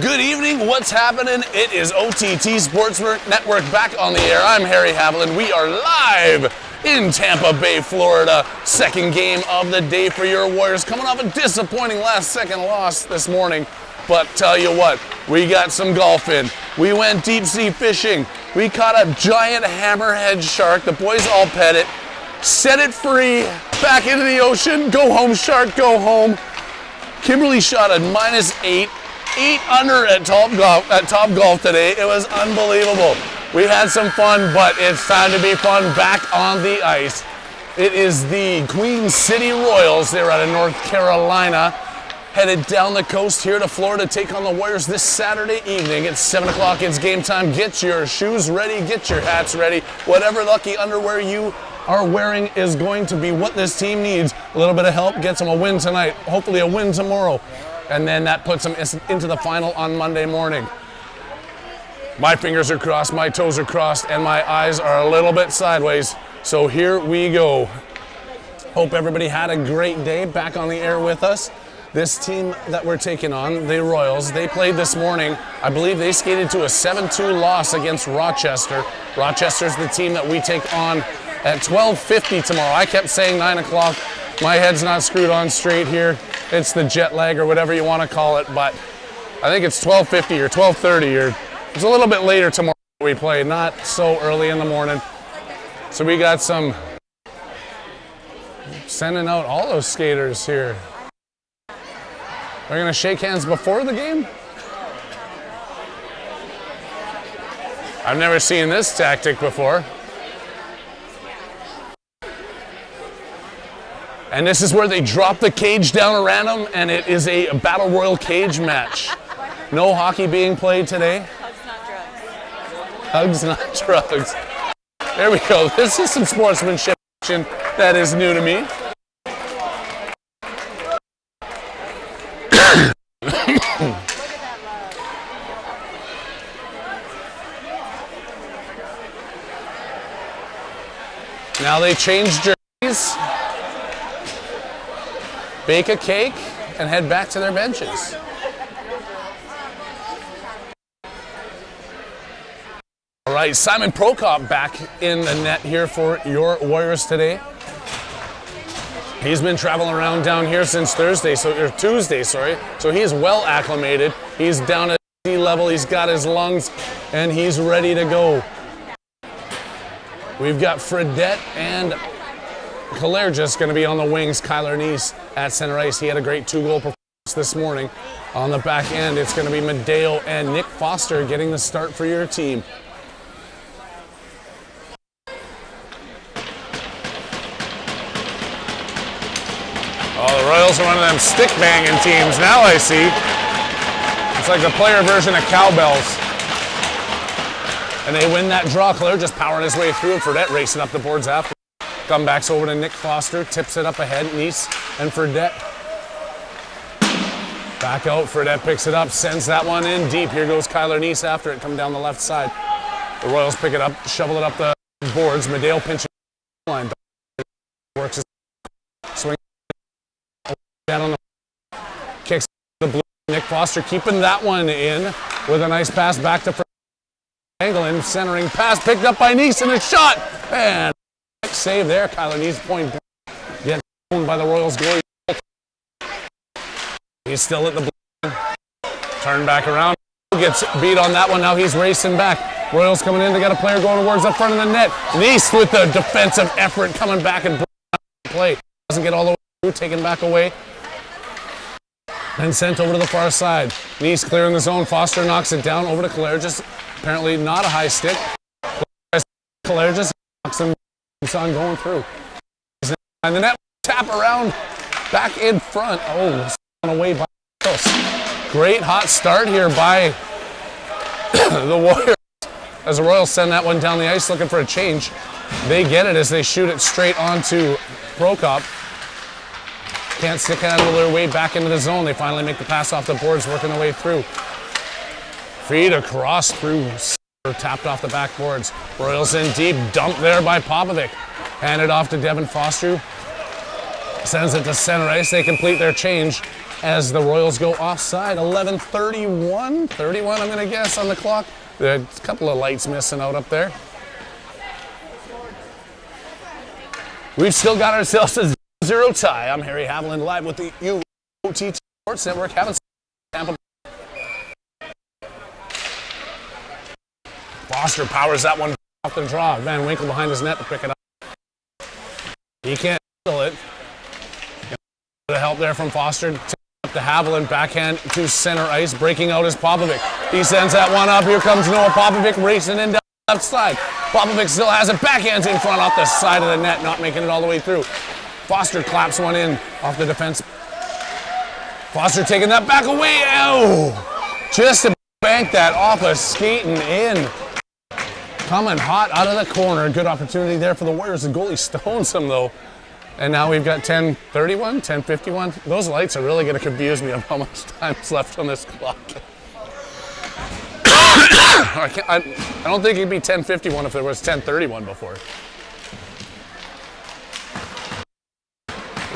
Good evening, what's happening? It is OTT Sports Network back on the air. I'm Harry Haviland. We are live in Tampa Bay, Florida. Second game of the day for your Warriors, coming off a disappointing last-second loss this morning. But tell you what, we got some golf in. We went deep-sea fishing. We caught a giant hammerhead shark. The boys all pet it. Set it free, back into the ocean. Go home, shark, go home. Kimberly shot a -8. 8 under at Top Golf today. It was unbelievable. We had some fun, but it's time to be fun back on the ice. It is the Queen City Royals. They're out of North Carolina, headed down the coast here to Florida to take on the Warriors this Saturday evening. It's 7 o'clock. It's game time. Get your shoes ready. Get your hats ready. Whatever lucky underwear you are wearing is going to be what this team needs. A little bit of help gets them a win tonight. Hopefully a win tomorrow. And then that puts them into the final on Monday morning. My fingers are crossed, my toes are crossed, and my eyes are a little bit sideways. So here we go. Hope everybody had a great day back on the air with us. This team that we're taking on, the Royals, they played this morning. I believe they skated to a 7-2 loss against Rochester. Rochester's the team that we take on at 12:50 tomorrow. I kept saying 9 o'clock. My head's not screwed on straight here. It's the jet lag or whatever you want to call it, but I think it's 12:50 or 12:30 or it's a little bit later tomorrow we play, not so early in the morning. So we got some sending out all those skaters here. They're going to shake hands before the game? I've never seen this tactic before. And this is where they drop the cage down around them, and it is a Battle Royal cage match. No hockey being played today. Hugs, not drugs. Hugs, not drugs. There we go. This is some sportsmanship action that is new to me. Now they change jerseys, bake a cake, and head back to their benches. All right, Simon Prokop back in the net here for your Warriors today. He's been traveling around down here since Tuesday, so he's well acclimated. He's down at sea level, he's got his lungs, and he's ready to go. We've got Fredette and Kalergis going to be on the wings. Kyler Neese at center ice. He had a great 2-goal performance this morning. On the back end, it's going to be Medeo and Nick Foster getting the start for your team. Oh, the Royals are one of them stick-banging teams now, I see. It's like the player version of cowbells. And they win that draw. Claire just powering his way through, and Fredette racing up the boards after. Comebacks over to Nick Foster, tips it up ahead, Neese and Fredette. Back out, Fredette picks it up, sends that one in deep. Here goes Kyler Neese after it, come down the left side. The Royals pick it up, shovel it up the boards. Medeo pinches the line. Works his swing down on the kicks the blue. Nick Foster keeping that one in with a nice pass back to Fredette. Anglin, centering pass picked up by Neese and a shot. And save there. Kyler Neese point gets owned by the Royals goalie. He's still at the blue. Turn back around. Gets beat on that one. Now he's racing back. Royals coming in. They got a player going towards the front of the net. Neese with the defensive effort coming back and play. Doesn't get all the way through. Taken back away. And sent over to the far side. Neese clearing the zone. Foster knocks it down over to Kalergis. Apparently not a high stick. Kalergis knocks him on going through. And the net tap around back in front. Oh, away by great hot start here by the Warriors. As the Royals send that one down the ice looking for a change. They get it as they shoot it straight onto Prokop. Can't stick handle their way back into the zone. They finally make the pass off the boards, working their way through. Feed across through, tapped off the backboards. Royals in deep, dumped there by Popovic. Handed off to Devin Foster. Sends it to center ice. They complete their change. as the Royals go offside. 11:31, 31 I'm gonna guess on the clock. A couple of lights missing out up there. We've still got ourselves a 0-0 tie. I'm Harry Haviland live with the OTT Sports Network. Having Tampa. Foster powers that one off the draw. Van Winkle behind his net to pick it up. He can't handle it. The help there from Foster. Up to Haviland, backhand to center ice. Breaking out is Popovic. He sends that one up. Here comes Noah Popovic racing in down the left side. Popovic still has it. Backhands in front off the side of the net, not making it all the way through. Foster claps one in off the defense. Foster taking that back away. Oh! Just to bank that off a skating in. Coming hot out of the corner. Good opportunity there for the Warriors. The goalie stones him though. And now we've got 10:31, 10:51. Those lights are really going to confuse me of how much time's left on this clock. I don't think it'd be 10:51 if there was 10:31 before.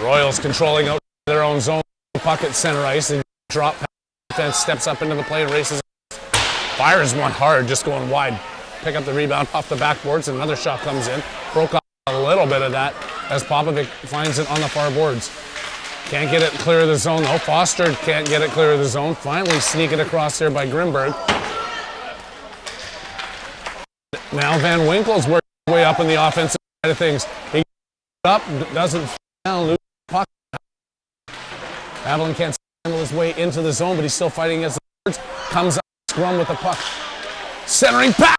Royals controlling out their own zone. Puck at center ice and drop defense, steps up into the play, races, fires one hard, just going wide. Pick up the rebound off the backboards, and another shot comes in. Broke off a little bit of that as Popovic finds it on the far boards. Can't get it clear of the zone though. Foster can't get it clear of the zone. Finally sneak it across there by Grimberg. Now Van Winkle's working his way up in the offensive side of things. He gets up, doesn't fall down, loses the puck. Haviland can't handle his way into the zone, but he's still fighting against the birds. Comes up, scrum with the puck. Centering back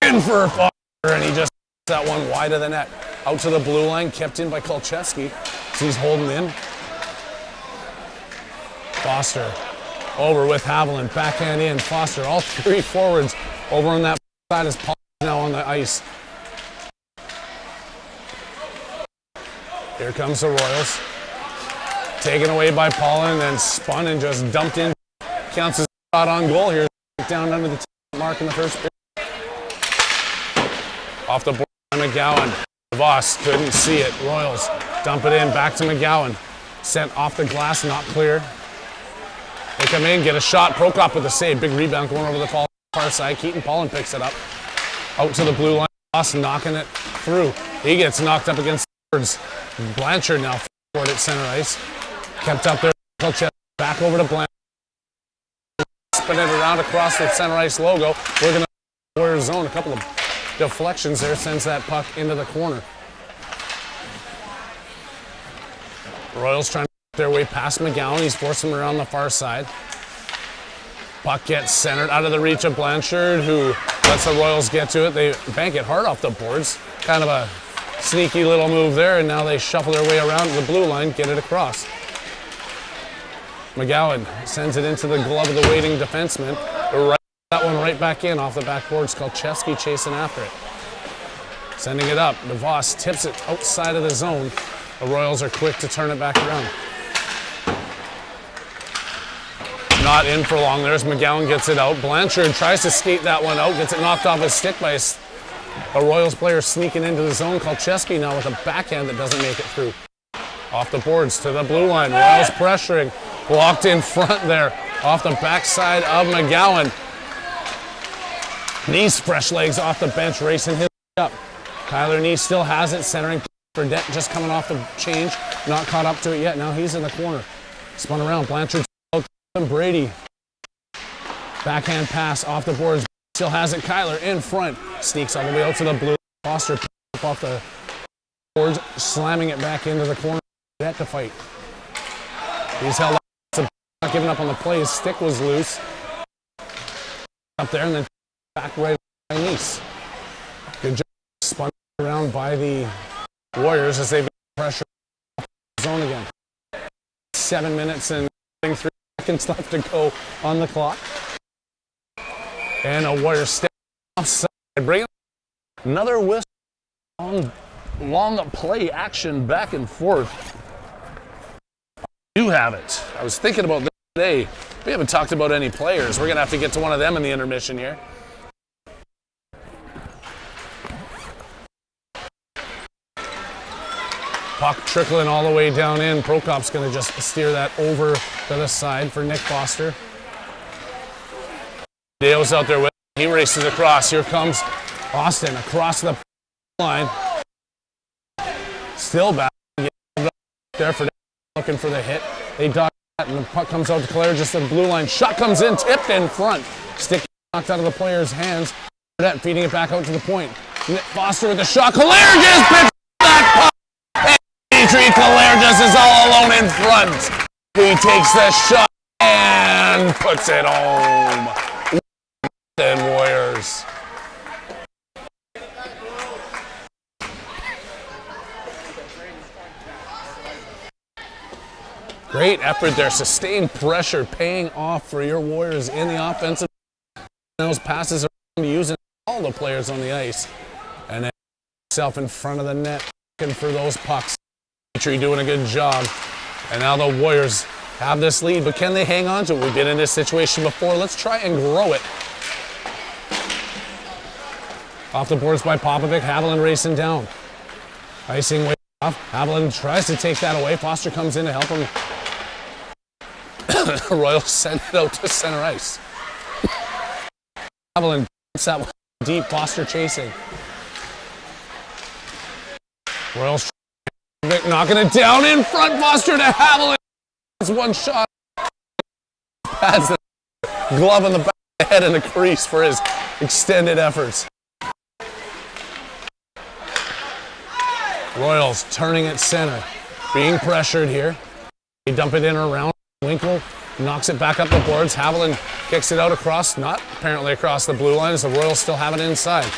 in for Foster, and he just that one wide of the net. Out to the blue line, kept in by Kolcheski. So he's holding in. Foster over with Haviland, backhand in. Foster, all three forwards over on that side as Paul now on the ice. Here comes the Royals. Taken away by Paulin and then spun and just dumped in. Counts as a shot on goal here. Down under the mark in the first period. Off the board by McGowan. Voss couldn't see it. Royals dump it in. Back to McGowan. Sent off the glass, not clear. They come in, get a shot. Prokop with a save. Big rebound going over the far side. Keaton Paulin picks it up. Out to the blue line. Voss knocking it through. He gets knocked up against the birds. Blanchard now forward at center ice. Kept up there. Back over to Blanchard. Spin it around across the center ice logo. We're going to Warrior zone. A couple of deflections there. Sends that puck into the corner. Royals trying to get their way past McGowan. He's forcing him around the far side. Puck gets centered out of the reach of Blanchard, who lets the Royals get to it. They bank it hard off the boards. Kind of a sneaky little move there, and now they shuffle their way around the blue line, get it across. McGowan sends it into the glove of the waiting defenseman. That one right back in off the backboards. Kolcheski chasing after it. Sending it up. DeVos tips it outside of the zone. The Royals are quick to turn it back around. Not in for long. There's McGowan, gets it out. Blanchard tries to skate that one out. Gets it knocked off his stick by a Royals player sneaking into the zone. Kolcheski now with a backhand that doesn't make it through. Off the boards to the blue line. Royals pressuring. Blocked in front there. Off the backside of McGowan. Neese, fresh legs off the bench, racing his up. Kyler Neese still has it, centering for Dent, just coming off the change. Not caught up to it yet. Now he's in the corner. Spun around. Blanchard and Brady. Backhand pass off the boards. Still has it. Kyler in front. Sneaks all the way out to the blue. Foster up off the boards, slamming it back into the corner. Dent to fight. He's held up. Not giving up on the play. His stick was loose. Up there and then back right by Neese. Good job. Spun around by the Warriors as they've got pressure off the zone again. 7 minutes and 3 seconds left to go on the clock. And a Warrior step offside. Bring another whistle on long play action back and forth. I do have it. I was thinking about this today. We haven't talked about any players. We're going to have to get to one of them in the intermission here. Puck trickling all the way down in. Prokop's going to just steer that over to the side for Nick Foster. Dale's out there with him. He races across. Here comes Austin across the line. Still back there for looking for the hit. They dodge that and the puck comes out to Claire just the blue line. Shot comes in, tipped in front. Stick knocked out of the player's hands. Feeding it back out to the point. Nick Foster with the shot. Claire just picks that puck. Kalergis is all alone in front. He takes the shot and puts it home. Then Warriors. Great effort there. Sustained pressure paying off for your Warriors in the offensive. Those passes are using all the players on the ice. And then himself in front of the net looking for those pucks. Doing a good job. And now the Warriors have this lead, but can they hang on to it? We've been in this situation before. Let's try and grow it. Off the boards by Popovic. Haviland racing down. Icing way off. Haviland tries to take that away. Foster comes in to help him. Royals send it out to center ice. Haviland puts that one deep. Foster chasing. Royals knocking it down in front. Foster to Haviland. One shot. Pads the glove on the back of the head in the crease for his extended efforts. Royals turning at center. Being pressured here. They dump it in around. Winkle knocks it back up the boards. Haviland kicks it out across, not apparently across the blue line, as the Royals still have it inside.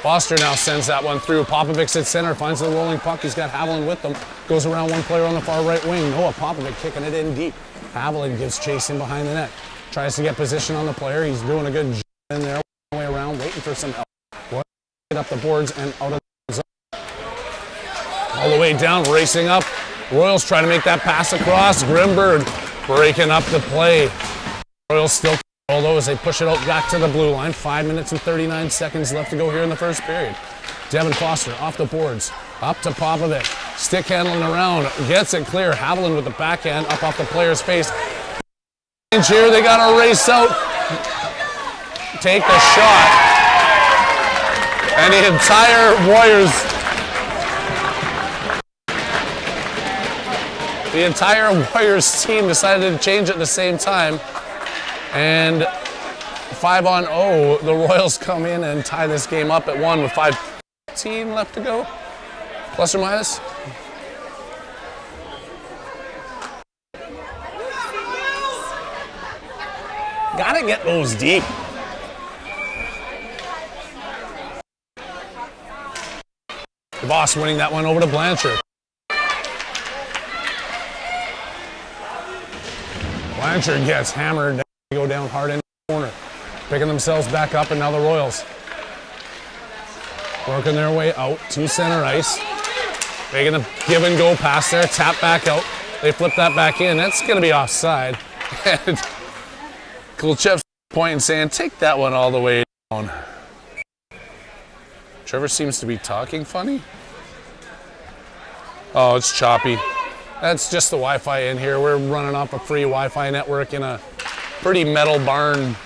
Foster now sends that one through. Popovic at center, finds the rolling puck. He's got Haviland with them. Goes around one player on the far right wing. Noah Popovic kicking it in deep. Haviland gives chase in behind the net. Tries to get position on the player. He's doing a good job in there, way around, waiting for some help. Get up the boards and out of the zone. All the way down, racing up. Royals trying to make that pass across. Grimberg breaking up the play. Royals still although as they push it out back to the blue line. 5 minutes and 39 seconds left to go here in the first period. Devin Foster off the boards, up to Popovic. Stick handling around, gets it clear. Haviland with the backhand up off the player's face. Here they got to race out, take the shot, and the entire Warriors team decided to change at the same time. And 5-on-0, the Royals come in and tie this game up at 1 with 5:15 left to go, plus or minus. Gotta get those deep. The boss winning that one over to Blanchard. Blanchard gets hammered. They go down hard in the corner. Picking themselves back up, and now the Royals working their way out to center ice. Making a give and go pass there, tap back out. They flip that back in. That's going to be offside. And Kulchev's pointing saying, take that one all the way down. Trevor seems to be talking funny. Oh, it's choppy. That's just the Wi-Fi in here. We're running off a free Wi-Fi network in a pretty metal barn.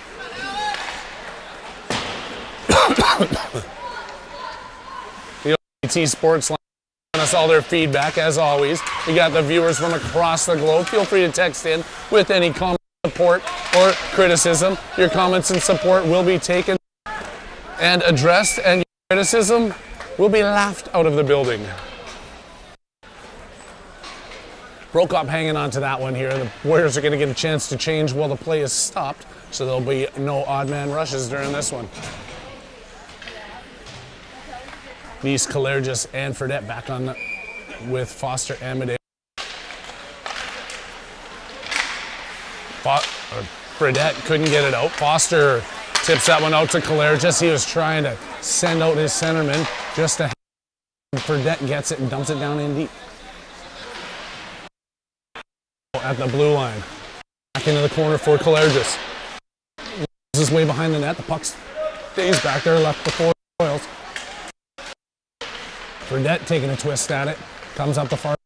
The OTT Sports Line giving us all their feedback, as always. We got the viewers from across the globe. Feel free to text in with any comment, support, or criticism. Your comments and support will be taken and addressed, and your criticism will be laughed out of the building. Prokop hanging on to that one here. The Warriors are going to get a chance to change while the play is stopped, so there'll be no odd man rushes during this one. Nice, Kalergis, and Fredette back on with Foster and Medea. Fredette couldn't get it out. Foster tips that one out to Kalergis. He was trying to send out his centerman just to Fredette gets it and dumps it down in deep. At the blue line. Back into the corner for Kalergis. This is way behind the net. The puck stays back there, left before the Royals. Fredette taking a twist at it. Comes up the far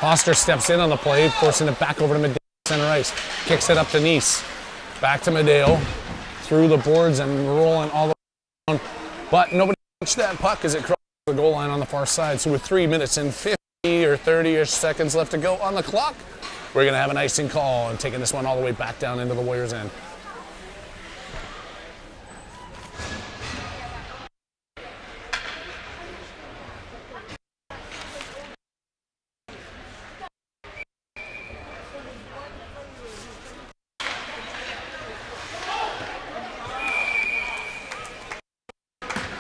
Foster steps in on the play, forcing it back over to Medeo, center ice. Kicks it up to Nice. Back to Medeo, through the boards and rolling all the way down. But nobody touched that puck as it crossed the goal line on the far side. So with 3 minutes and 50 or 30-ish seconds left to go on the clock, we're going to have an icing call and taking this one all the way back down into the Warriors' end.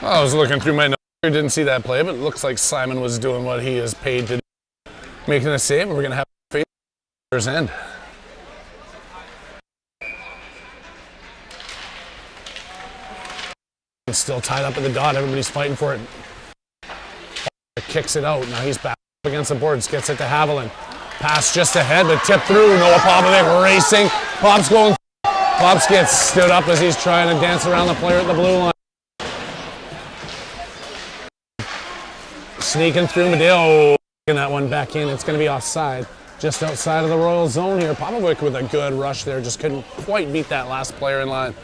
I was looking through my notes, didn't see that play, but it looks like Simon was doing what he is paid to do, making a save, and we're going to have a face at the end. It's still tied up at the dot, everybody's fighting for it. Kicks it out, now he's back up against the boards, gets it to Haviland. Pass just ahead, but tipped through, Noah Popovic racing, Pops going, Pops gets stood up as he's trying to dance around the player at the blue line. Sneaking through Medeo, getting that one back in. It's going to be offside, just outside of the Royal zone here. Popovic with a good rush there, just couldn't quite beat that last player in line.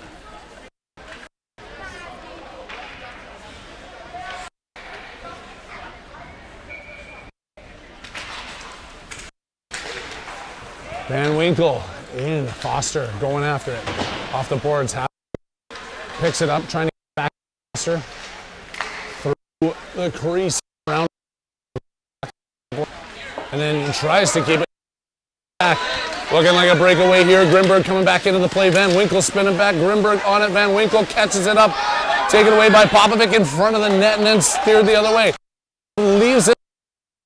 Van Winkle in, Foster going after it. Off the boards, picks it up, trying to get back Foster. Through the crease. Around and then tries to keep it back. Looking like a breakaway here. Grimberg coming back into the play. Van Winkle spinning back. Grimberg on it. Van Winkle catches it up. Taken away by Popovic in front of the net and then steered the other way. Leaves it.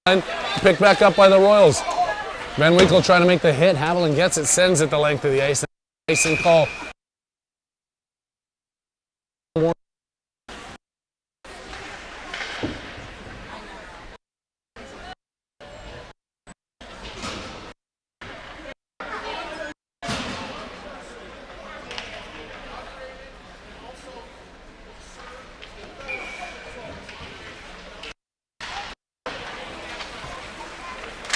And picked back up by the Royals. Van Winkle trying to make the hit. Haviland gets it. Sends it the length of the ice. Icing call.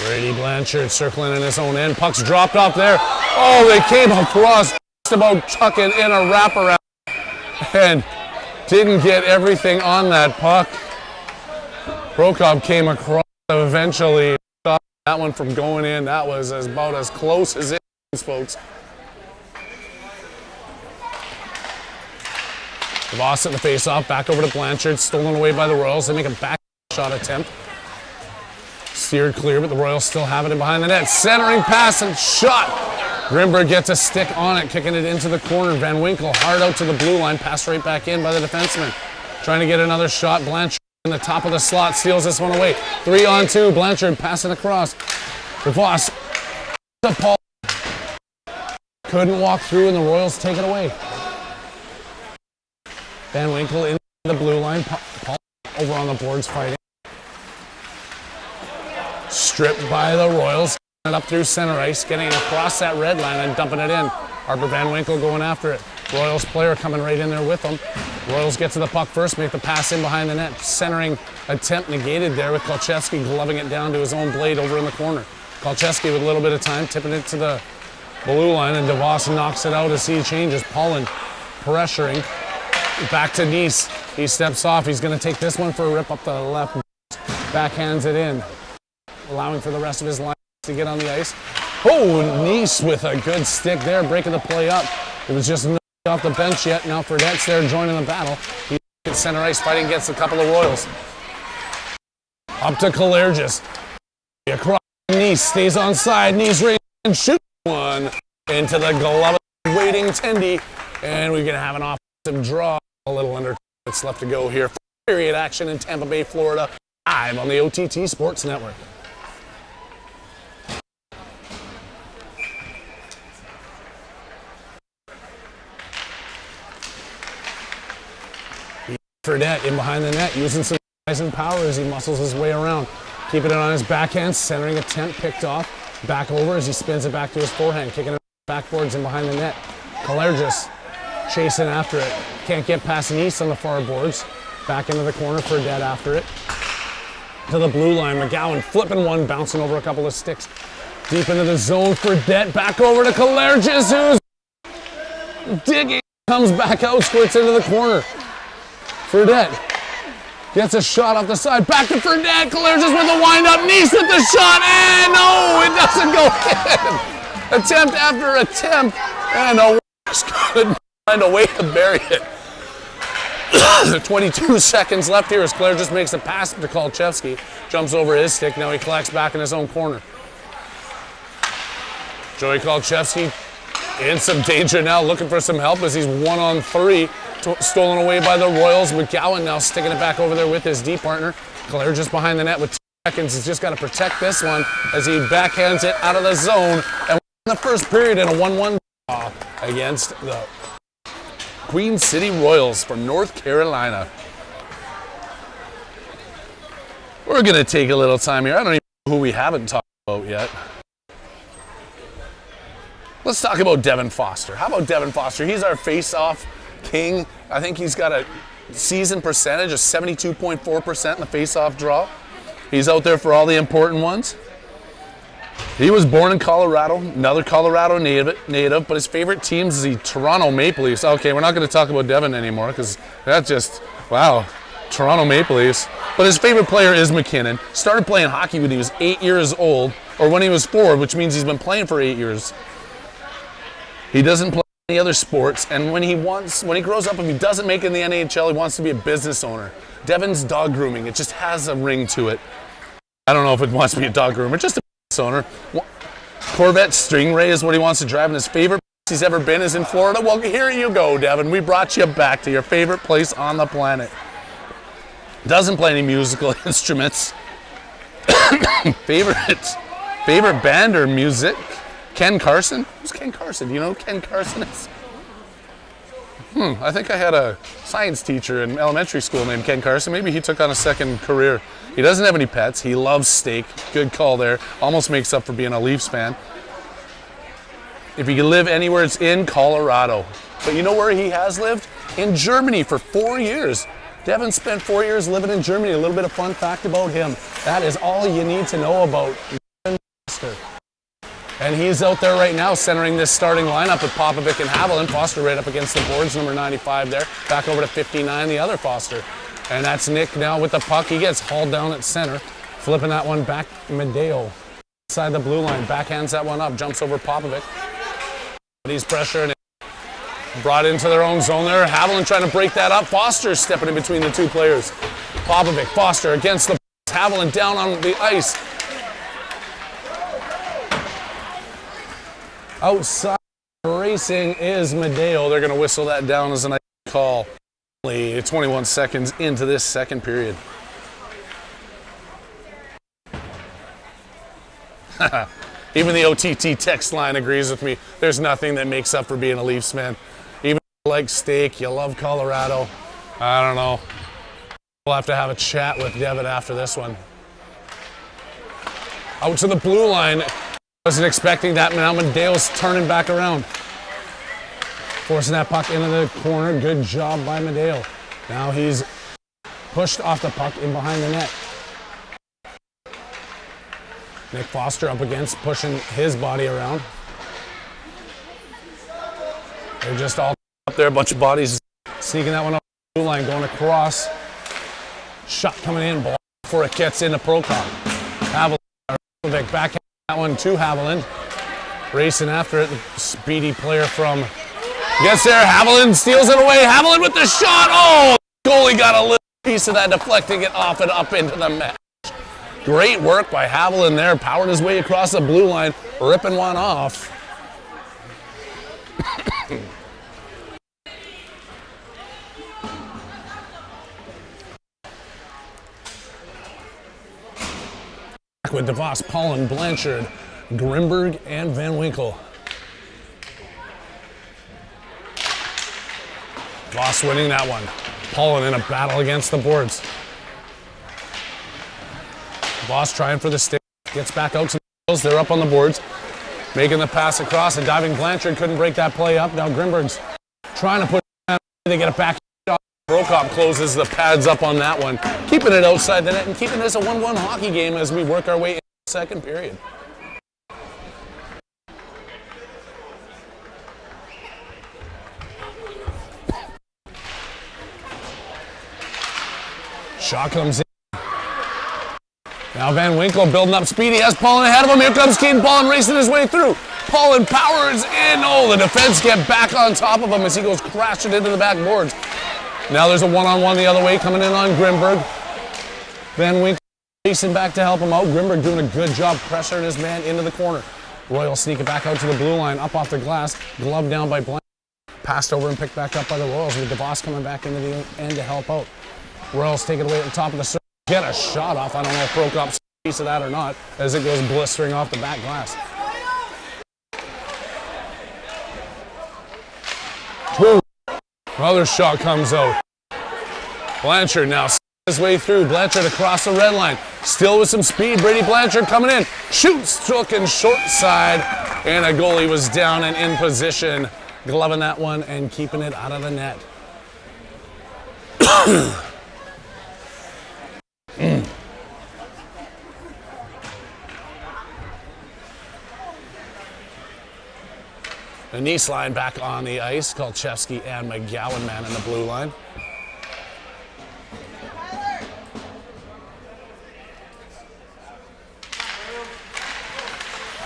Brady Blanchard circling in his own end. Puck's dropped off there. Oh, they came across, just about tucking in a wraparound and didn't get everything on that puck. Prokop came across eventually, stopped that one from going in. That was about as close as it is, folks. DeVos at the face-off, back over to Blanchard, stolen away by the Royals. They make a back shot attempt. Steered clear, but the Royals still have it in behind the net. Centering pass and shot. Grimberg gets a stick on it, kicking it into the corner. Van Winkle hard out to the blue line, passed right back in by the defenseman. Trying to get another shot. Blanchard in the top of the slot, steals this one away. 3-on-2, Blanchard passing across. DeVos to Paul. Couldn't walk through and the Royals take it away. Van Winkle in the blue line. Paul over on the boards fighting. Stripped by the Royals, it up through center ice, getting it across that red line and dumping it in. Harper Van Winkle going after it. Royals player coming right in there with them. Royals get to the puck first, make the pass in behind the net. Centering attempt negated there with Kolcheski gloving it down to his own blade over in the corner. Kolcheski with a little bit of time, tipping it to the blue line, and DeVos knocks it out as he changes. Paulin pressuring. Back to Nice. He steps off. He's going to take this one for a rip up the left. Backhands it in, allowing for the rest of his line to get on the ice. Oh, Nice with a good stick there, breaking the play up. It was just not off the bench yet. Now Fredette's there joining the battle. He's at center ice fighting against a couple of Royals. Up to Kalergis. Across Nice, stays on side. Nice range and shoots one into the glove of waiting Tendy. And we're going to have an offensive draw. A little under 2 minutes left to go here. Period action in Tampa Bay, Florida. Live on the OTT Sports Network. Fredette in behind the net, using some size and power as he muscles his way around. Keeping it on his backhand, centering attempt picked off. Back over as he spins it back to his forehand, kicking it backboards in behind the net. Kalergis chasing after it. Can't get past Nice on the far boards. Back into the corner, Fredette after it. to the blue line. McGowan flipping one, bouncing over a couple of sticks. Deep into the zone for Det. Back over to Kalergis, who's digging. Comes back out, squirts into the corner. Fredette gets a shot off the side. Back to Fredette. Kalergis with the wind-up. Nice with the shot. And no, it doesn't go in. Attempt after attempt. And the Warriors couldn't find a way to bury it. 22 seconds left here as Kalergis makes a pass to Kolchevsky. Jumps over his stick. Now he collects back in his own corner. Joey Kolchevsky in some danger now, looking for some help as he's 1-on-3. Stolen away by the Royals. McGowan now sticking it back over there with his D partner. Kalergis behind the net with 2 seconds. He's just got to protect this one as he backhands it out of the zone. And in the first period in a 1-1 draw against the Queen City Royals from North Carolina. We're going to take a little time here. I don't even know who we haven't talked about yet. Let's talk about Devin Foster. How about Devin Foster? He's our face-off king. I think he's got a season percentage of 72.4% in the face-off draw. He's out there for all the important ones. He was born in Colorado, another Colorado native, but his favorite teams is the Toronto Maple Leafs. Okay, we're not going to talk about Devin anymore because that's just, wow, Toronto Maple Leafs. But his favorite player is McKinnon. Started playing hockey when he was 8 years old, or when he was 4, which means he's been playing for 8 years. He doesn't play any other sports, and when he grows up, if he doesn't make it in the NHL, he wants to be a business owner. Devin's dog grooming, it just has a ring to it. I don't know if it wants to be a dog groomer, just a business owner. Corvette Stingray is what he wants to drive, and his favorite place he's ever been is in Florida. Well, here you go, Devin. We brought you back to your favorite place on the planet. Doesn't play any musical instruments. Favorite band or music? Ken Carson? Who's Ken Carson? Do you know who Ken Carson is? I think I had a science teacher in elementary school named Ken Carson. Maybe he took on a second career. He doesn't have any pets. He loves steak. Good call there. Almost makes up for being a Leafs fan. If he could live anywhere, it's in Colorado. But you know where he has lived? In Germany for 4 years. Devin spent 4 years living in Germany. A little bit of fun fact about him. That is all you need to know about Devin Foster. And he's out there right now centering this starting lineup with Popovic and Haviland. Foster right up against the boards, number 95 there. Back over to 59, the other Foster. And that's Nick now with the puck. He gets hauled down at center. Flipping that one back, Medeo. Inside the blue line, backhands that one up, jumps over Popovic. But he's pressuring it. Brought into their own zone there. Haviland trying to break that up. Foster stepping in between the two players. Popovic, Foster against the Haviland down on the ice. Outside racing is Medeo. They're going to whistle that down as a nice call. Only 21 seconds into this second period. Even the OTT text line agrees with me. There's nothing that makes up for being a Leafs fan. Even if you like steak, you love Colorado. I don't know. We'll have to have a chat with Devin after this one. Out to the blue line. Wasn't expecting that. Now Medeo's turning back around. Forcing that puck into the corner. Good job by Medeo. Now he's pushed off the puck in behind the net. Nick Foster up against, pushing his body around. They're just all up there, a bunch of bodies sneaking that one up the blue line, going across. Shot coming in, ball before it gets into Prokop. Haviland back that one to Haviland. Racing after it, the speedy player from gets there. Haviland steals it away. Haviland with the shot. Oh, the goalie got a little piece of that, deflecting it off and up into the net. Great work by Haviland there, powered his way across the blue line, ripping one off. With DeVos, Pollen, Blanchard, Grimberg, and Van Winkle. DeVos winning that one. Pollen in a battle against the boards. DeVos trying for the stick, gets back out to the Bills. They're up on the boards, making the pass across, and diving Blanchard couldn't break that play up. Now Grimberg's trying to put it down. They get it back Prokop closes the pads up on that one, keeping it outside the net and keeping this a 1-1 hockey game as we work our way into the second period. Shot comes in. Now Van Winkle building up speed. He has Paulin ahead of him. Here comes Caden Paulin racing his way through. Paulin powers in. Oh, the defense get back on top of him as he goes crashing into the backboards. Now there's a one-on-one the other way coming in on Grimberg. Van Winkle racing back to help him out. Grimberg doing a good job pressuring his man into the corner. Royal sneaking back out to the blue line, up off the glass. Glove down by Blank. Passed over and picked back up by the Royals with DeVos coming back into the end to help out. Royals take it away at the top of the circle. Get a shot off. I don't know if Prokop's a piece of that or not as it goes blistering off the back glass. Woo. Another shot comes out. Blanchard now his way through. Blanchard across the red line. Still with some speed. Brady Blanchard coming in. Shoots, looking short side. And a goalie was down and in position. Gloving that one and keeping it out of the net. The Nice line back on the ice. Kolchevsky and McGowan man in the blue line.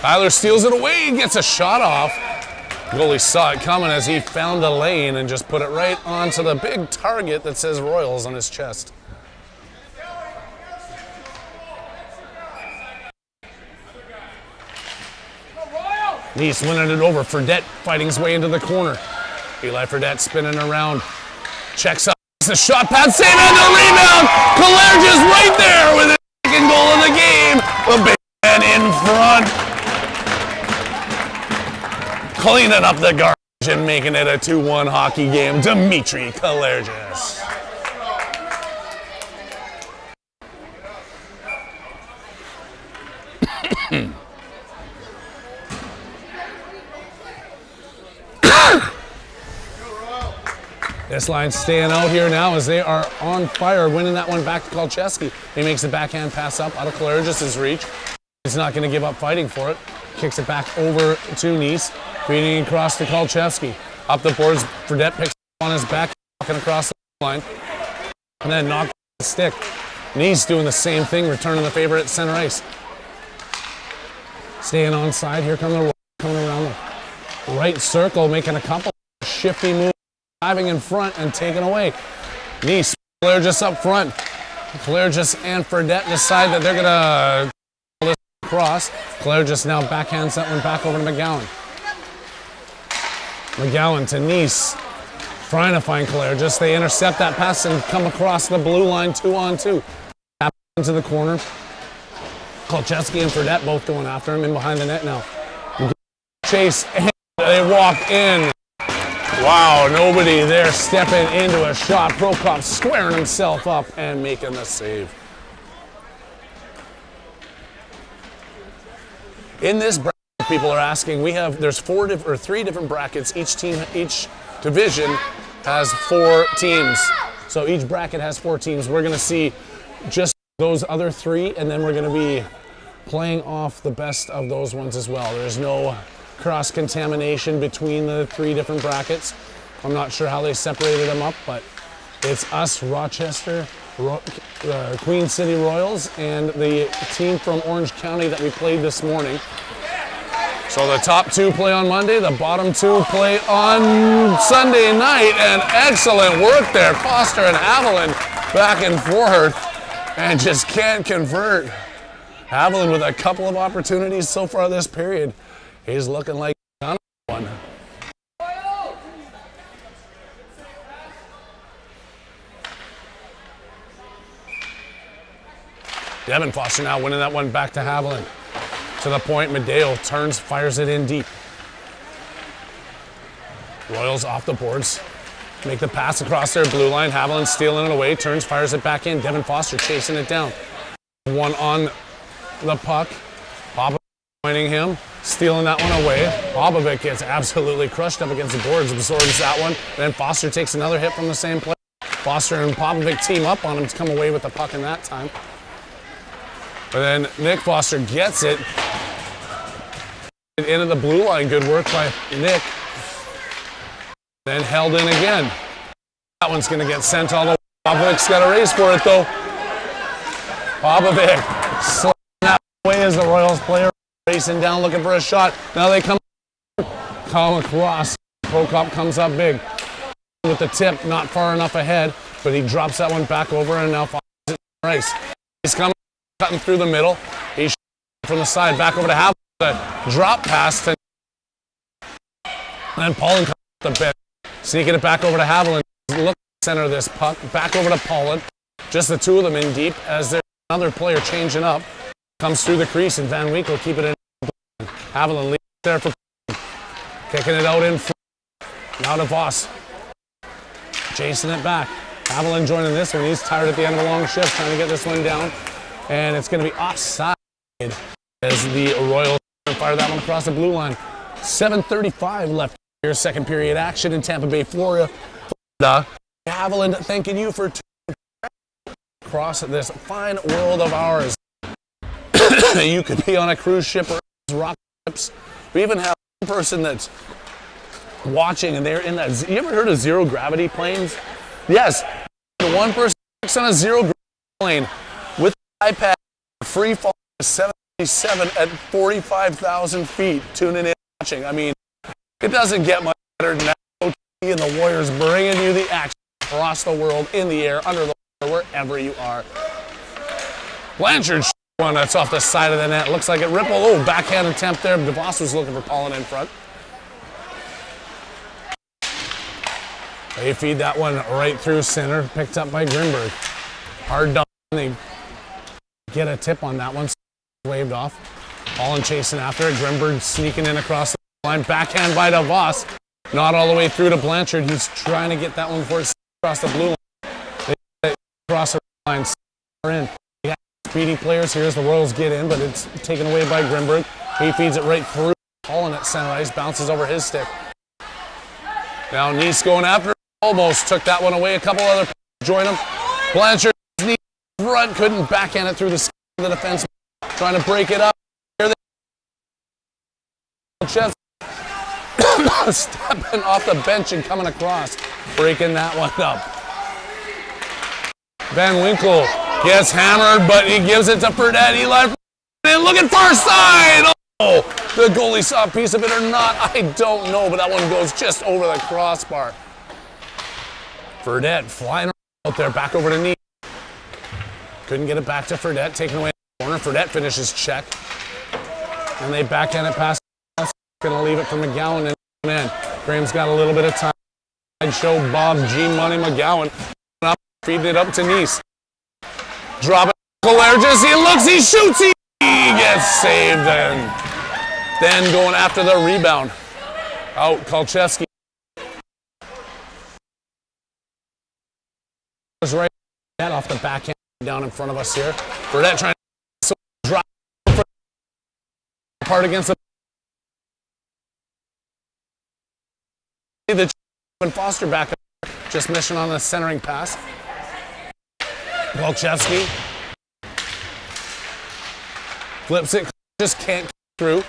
Tyler steals it away and gets a shot off. Goalie saw it coming as he found a lane and just put it right onto the big target that says Royals on his chest. Nice winning it over. Fredette fighting his way into the corner. Eli Fredette spinning around. Checks up. The shot pad save and the rebound. Kalergis right there with his second goal of the game. The big man in front. Cleaning up the garbage and making it a 2-1 hockey game. Dimitri Kalergis. This line staying out here now as they are on fire, winning that one back to Kolchevsky. He makes a backhand pass up out of Kalergis' reach. He's not going to give up fighting for it. Kicks it back over to Nice, feeding across to Kolchevsky. Up the boards, Fredette picks up on his back, walking across the line, and then knocks the stick. Nice doing the same thing, returning the favor at center ice. Staying onside, here come the Royals coming around the right circle, making a couple shifty moves. Driving in front and taken away. Nice, Kalergis up front. Kalergis and Fredette decide that they're going to pull this across. Kalergis now backhands that one back over to McGowan. McGowan to Nice, trying to find Kalergis. They intercept that pass and come across the blue line 2-on-2. Tap into the corner. Kolchevsky and Fredette both going after him in behind the net now. Chase and they walk in. Wow, nobody there stepping into a shot. Prokop squaring himself up and making the save. In this bracket, people are asking, there's three different brackets. Each division has 4 teams. So each bracket has 4 teams. We're going to see just those other 3, and then we're going to be playing off the best of those ones as well. There's no cross-contamination between the 3 different brackets. I'm not sure how they separated them up, but it's us, Rochester, Queen City Royals, and the team from Orange County that we played this morning. So the top 2 play on Monday, the bottom 2 play on Sunday night, and excellent work there. Foster and Haviland back and forth, and just can't convert. Haviland with a couple of opportunities so far this period. He's looking like one. Devin Foster now winning that one back to Haviland. To the point, Medeo turns, fires it in deep. Royals off the boards. Make the pass across their blue line. Haviland stealing it away, turns, fires it back in. Devin Foster chasing it down. One on the puck. Popovic pointing him, stealing that one away. Popovic gets absolutely crushed up against the boards, absorbs that one. Then Foster takes another hit from the same play. Foster and Popovic team up on him to come away with the puck in that time. But then Nick Foster gets it into the blue line. Good work by Nick. Then held in again. That one's going to get sent all the way. Popovic's got a race for it though. Popovic slamming that away as the Royals player racing down looking for a shot. Now they come across. Prokop comes up big with the tip, not far enough ahead, but he drops that one back over and now fires it to Rice. He's coming, cutting through the middle. He's from the side back over to Haviland. A drop pass to, and then Paulin comes up the bench, sneaking it back over to Haviland. Look at the center of this puck, back over to Paulin. Just the two of them in deep as there's another player changing up. Comes through the crease and Van Winkle keep it in. Haviland leaves there for kicking it out in front. Now to Voss. Chasing it back. Haviland joining this one. He's tired at the end of a long shift trying to get this one down. And it's going to be offside as the Royals fire that one across the blue line. 7:35 left here, second period action in Tampa Bay, Florida. Haviland thanking you for across this fine world of ours. You could be on a cruise ship or rock ships. We even have one person that's watching and they're in that. You ever heard of zero gravity planes? Yes. The one person on a zero gravity plane with an iPad free fall 737 at 45,000 feet tuning in watching. I mean, it doesn't get much better than that. OT and the Warriors bringing you the action across the world, in the air, under the water, wherever you are. Blanchard one that's off the side of the net. Looks like it rippled. Oh, backhand attempt there. DeVos was looking for Paulin in front. They feed that one right through center. Picked up by Grimberg. Hard done. They get a tip on that one. Waved off. Paulin chasing after it. Grimberg sneaking in across the line. Backhand by DeVos. Not all the way through to Blanchard. He's trying to get that one before it's across the blue line. They get it across the line. In. Speedy players here as the Royals get in, but it's taken away by Grimberg. He feeds it right through. Paulin at center ice, bounces over his stick. Now Neese going after it. Almost took that one away. A couple other join him. Blanchard knee front, couldn't backhand it through the skin of the defense. Trying to break it up. Here they stepping off the bench and coming across, breaking that one up. Van Winkle gets hammered, but he gives it to Fredette. Eli looking far side. Oh, the goalie saw a piece of it or not, I don't know, but that one goes just over the crossbar. Fredette flying out there, back over to Neese. Couldn't get it back to Fredette, taken away in the corner. Fredette finishes check. And they backhand it past. Gonna leave it for McGowan and in. Graham's got a little bit of time. Show Bob G Money McGowan. Feeding it up to Neese. Drop it. Colergis, he looks, he shoots, he gets saved, and then going after the rebound. Out, Kolchevsky. Was right off the backhand down in front of us here. Fredette trying to drop apart against the Foster back up, just missing on the centering pass. Kolchevsky flips it, just can't get through.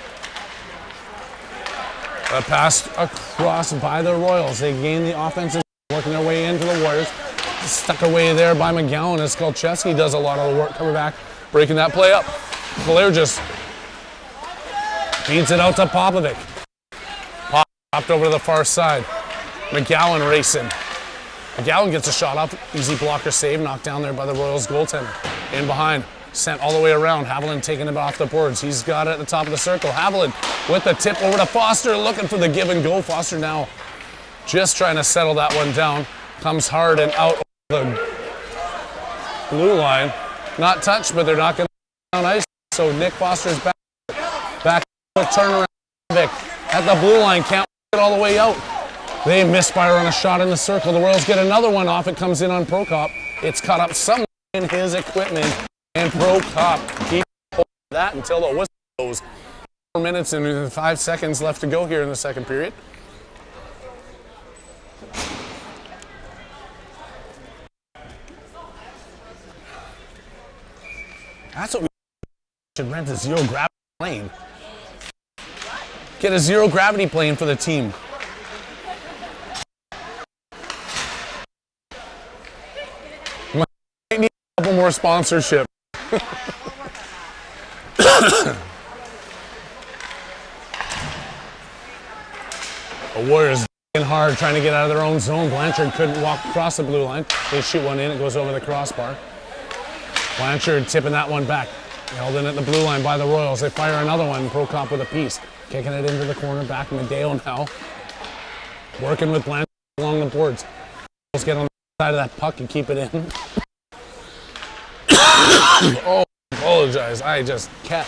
A pass across by the Royals. They gain the offensive, working their way into the Warriors. Stuck away there by McGowan as Kolchevsky does a lot of the work coming back, breaking that play up. Blair just feeds it out to Popovic. Pop dropped over to the far side. McGowan racing. McGowan gets a shot up, easy blocker save, knocked down there by the Royals goaltender. In behind, sent all the way around. Haviland taking it off the boards. He's got it at the top of the circle. Haviland with the tip over to Foster, looking for the give and go. Foster now just trying to settle that one down. Comes hard and out over the blue line. Not touched, but they're not going to down ice. So Nick Foster's back with turnaround. At the blue line, can't get all the way out. They misfire on a shot in the circle. The Royals get another one off. It comes in on Prokop. It's caught up somewhere in his equipment. And Prokop keeps that until the whistle goes. 4 minutes and 5 seconds left to go here in the second period. That's what we should rent, a zero gravity plane. Get a zero gravity plane for the team. Might need a couple more sponsorship. The Warriors hard trying to get out of their own zone. Blanchard couldn't walk across the blue line. They shoot one in, it goes over the crossbar. Blanchard tipping that one back. Held in at the blue line by the Royals. They fire another one. Prokop with a piece. Kicking it into the corner, back Medeo now. Working with Blanchard along the boards. Let's get on the side of that puck and keep it in. Oh, I apologize. I just can't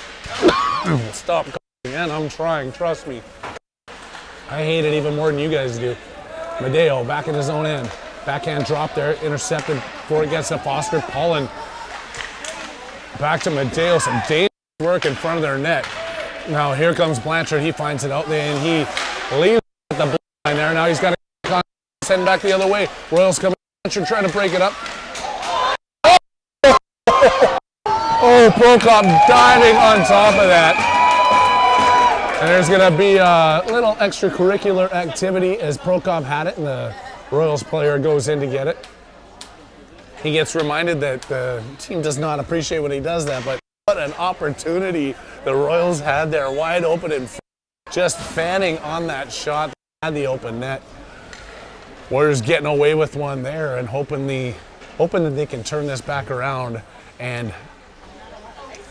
stop again. I'm trying, trust me. I hate it even more than you guys do. Medeo back at his own end. Backhand drop there, intercepted before it gets to Foster. Paulin back to Medeo. Some dangerous work in front of their net. Now here comes Blanchard. He finds it out there and he leaves at the blue line there. Now he's got to send back the other way. Royals coming. Blanchard trying to break it up. Oh, Prokop diving on top of that. And there's going to be a little extracurricular activity as Prokop had it and the Royals player goes in to get it. He gets reminded that the team does not appreciate when he does that, but what an opportunity the Royals had there, wide open and just fanning on that shot. They had the open net. Warriors getting away with one there and hoping that they can turn this back around and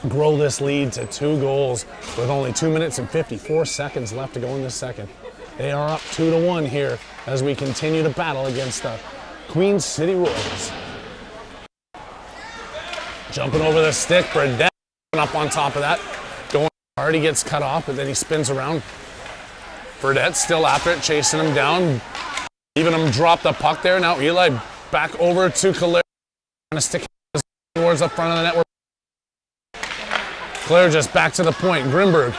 grow this lead to 2 goals with only 2 minutes and 54 seconds left to go in the second. They are up 2-1 here as we continue to battle against the Queen City Royals. Jumping over the stick, Burdett up on top of that. Going hard, he gets cut off, but then he spins around. Burdett still after it, chasing him down. Even him drop the puck there. Now Eli back over to Kaler. Trying to stick his towards the front of the net. Claire just back to the point. Grimberg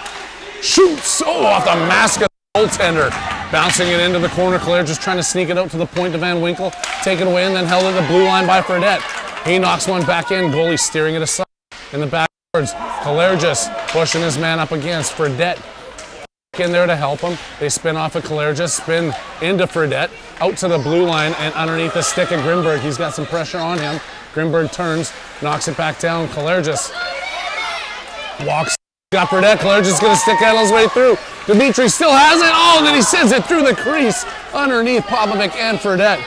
shoots off the mask of the goaltender. Bouncing it into the corner. Claire just trying to sneak it out to the point to Van Winkle. Take it away and then held at the blue line by Fredette. He knocks one back in. Goalie steering it aside in the backwards. Claire just pushing his man up against Fredette. In there to help him. They spin off of Claire, just spin into Fredette. Out to the blue line and underneath the stick of Grimberg. He's got some pressure on him. Grimberg turns, knocks it back down. Claire just walks, got Burdett. Claire just going to stick that his way through. Dimitri still has it. Oh, and then he sends it through the crease underneath Popovic and Burdett.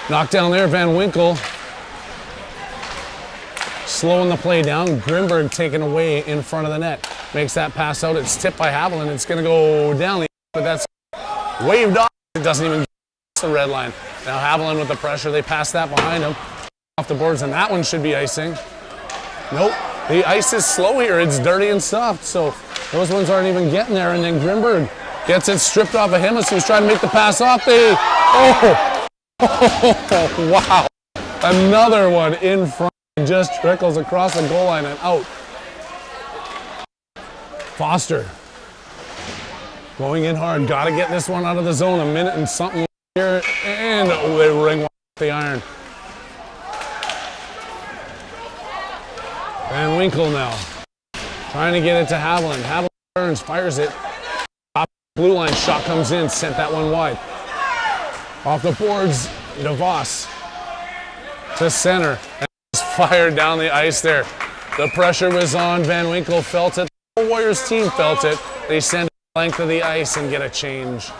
Knocked down there, Van Winkle. Slowing the play down. Grimberg taken away in front of the net. Makes that pass out. It's tipped by Haviland. It's going to go down the, but that's waved off. It doesn't even get the red line. Now Haviland with the pressure. They pass that behind him. Off the boards, and that one should be icing. Nope, the ice is slow here. It's dirty and soft, so those ones aren't even getting there. And then Grimberg gets it stripped off of him as he was trying to make the pass off. Wow. Another one in front. Just trickles across the goal line and out. Foster going in hard. Got to get this one out of the zone. A minute and something here. And they ring off the iron. Van Winkle now, trying to get it to Haviland. Haviland turns, fires it. Top blue line shot comes in, sent that one wide. Off the boards, DeVos to center. And just fired down the ice there. The pressure was on. Van Winkle felt it. The Warriors team felt it. They send it the length of the ice and get a change.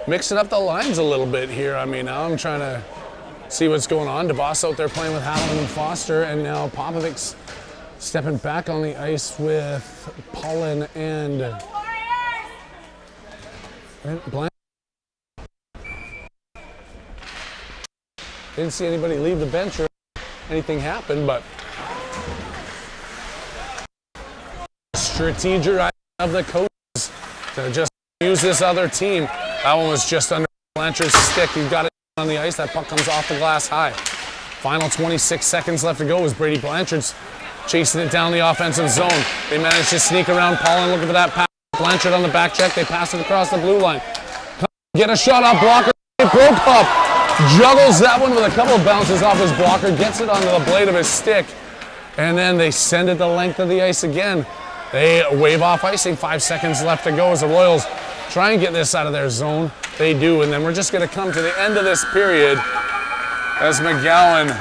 Mixing up the lines a little bit here. I mean, now I'm trying to see what's going on. DeVos out there playing with Haviland and Foster, and now Popovic's stepping back on the ice with Paulin and Blank. Didn't see anybody leave the bench or anything happen, but strategy of the coaches to just use this other team. That one was just under Blanchard's stick. He got it on the ice. That puck comes off the glass high. Final 26 seconds left to go as Brady Blanchard's chasing it down the offensive zone. They manage to sneak around Paulin looking for that pass. Blanchard on the back check. They pass it across the blue line. Get a shot off blocker. Prokop Juggles that one with a couple of bounces off his blocker, gets it onto the blade of his stick, and then they send it the length of the ice again. They wave off icing, 5 seconds left to go as the Royals try and get this out of their zone. They do, and then we're just going to come to the end of this period as McGowan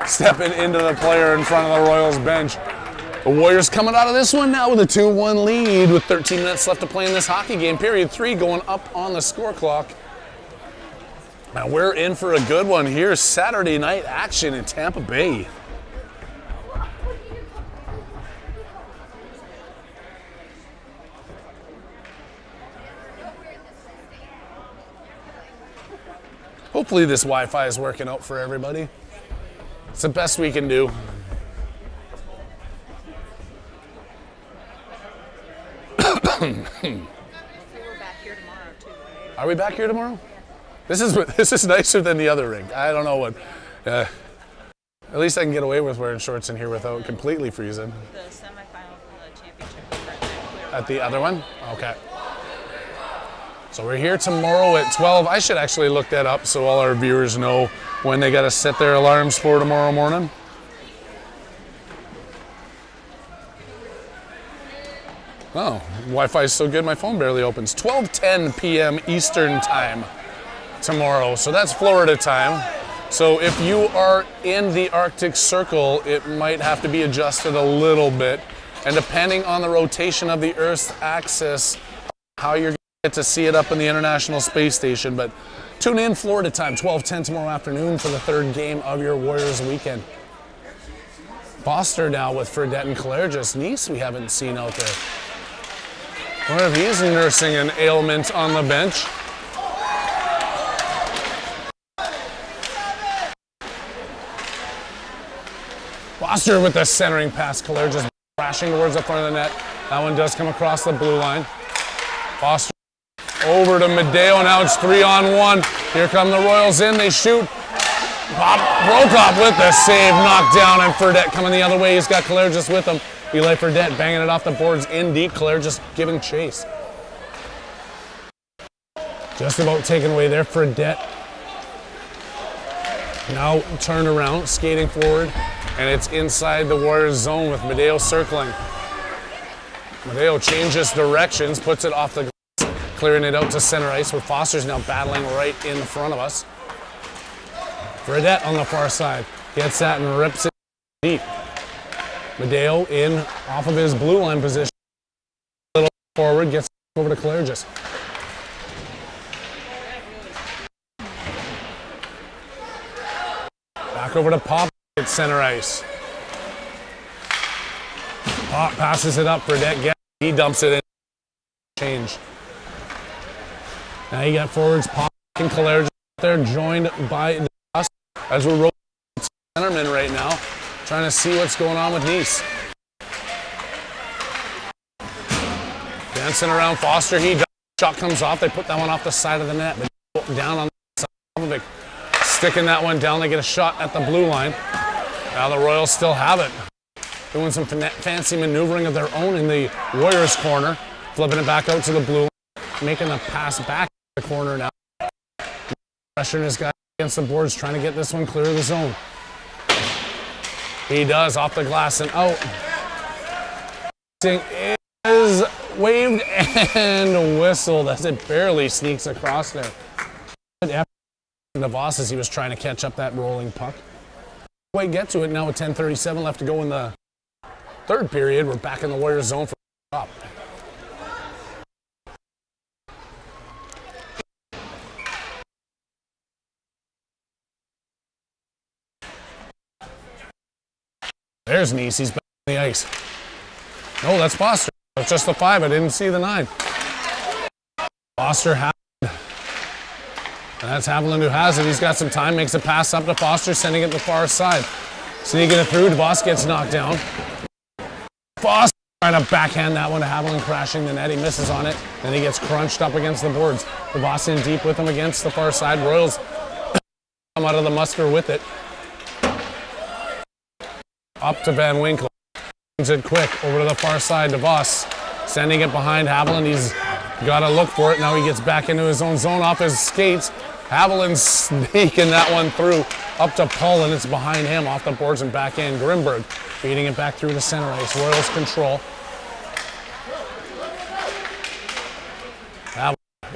stepping into the player in front of the Royals bench. The Warriors coming out of this one now with a 2-1 lead with 13 minutes left to play in this hockey game. Period 3 going up on the score clock. Now we're in for a good one here. Saturday night action in Tampa Bay. Hopefully this Wi-Fi is working out for everybody. It's the best we can do. We're back here tomorrow too, right? Are we back here tomorrow? This is nicer than the other rig. I don't know what. At least I can get away with wearing shorts in here without completely freezing. The semifinal for the championship. At the other one? Okay. So we're here tomorrow at 12. I should actually look that up so all our viewers know when they got to set their alarms for tomorrow morning. Oh, Wi-Fi is so good my phone barely opens. 12:10 p.m. Eastern time tomorrow. So that's Florida time. So if you are in the Arctic Circle, it might have to be adjusted a little bit. And depending on the rotation of the Earth's axis, how you're going to get to see it up in the International Space Station. But tune in Florida time, 12:10 tomorrow afternoon for the third game of your Warriors weekend. Foster now with Fredette and Claire, Nice we haven't seen out there. Wonder if he's nursing an ailment on the bench. Foster with the centering pass. Claire just crashing towards the front of the net. That one does come across the blue line. Foster over to Madeo. Now it's 3-on-1. Here come the Royals in. They shoot. Broke with the save. Knocked down, and Fredette coming the other way. He's got Claire just with him. Eli Fredette banging it off the boards in deep. Claire just giving chase. Just about taken away there. Fredette now turned around, skating forward, and it's inside the Warriors zone with Madeo circling. Madeo changes directions, puts it off the glass, clearing it out to center ice with Foster's now battling right in front of us. Fredette on the far side gets that and rips it deep. Madeo in off of his blue line position. A little forward, gets over to Claire. Back over to Pop at center ice. Pop passes it up. Fredette he dumps it in. Change. Now you got forwards Pop and Claire there, joined by us as we're rolling centerman right now. Trying to see what's going on with Nice. Dancing around Foster. Shot comes off. They put that one off the side of the net. But down on the side of it. Sticking that one down. They get a shot at the blue line. Now the Royals still have it. Doing some fancy maneuvering of their own in the Warriors corner. Flipping it back out to the blue line. Making the pass back to the corner now. Pressuring his guy against the boards. Trying to get this one clear of the zone. He does, off the glass and out. Is waved and whistled as it barely sneaks across there. The boss as he was trying to catch up that rolling puck. Quite get to it now with 10:37 left to go in the third period. We're back in the Warriors zone for the top. There's Nice, he's back on the ice. No, that's Foster. That's just the 5, I didn't see the 9. Foster has it. And that's Haviland who has it. He's got some time, makes a pass up to Foster, sending it to the far side. Sneaking it through, DeVos gets knocked down. Foster trying to backhand that one to Haviland, crashing the net. He misses on it, then he gets crunched up against the boards. DeVos in deep with him against the far side. Royals come out of the muster with it. Up to Van Winkle. Brings it quick over to the far side. DeVos sending it behind Haviland. He's got to look for it. Now he gets back into his own zone off his skates. Haviland sneaking that one through up to Paul, and it's behind him off the boards and back in. Grimberg feeding it back through the center ice. Royals control.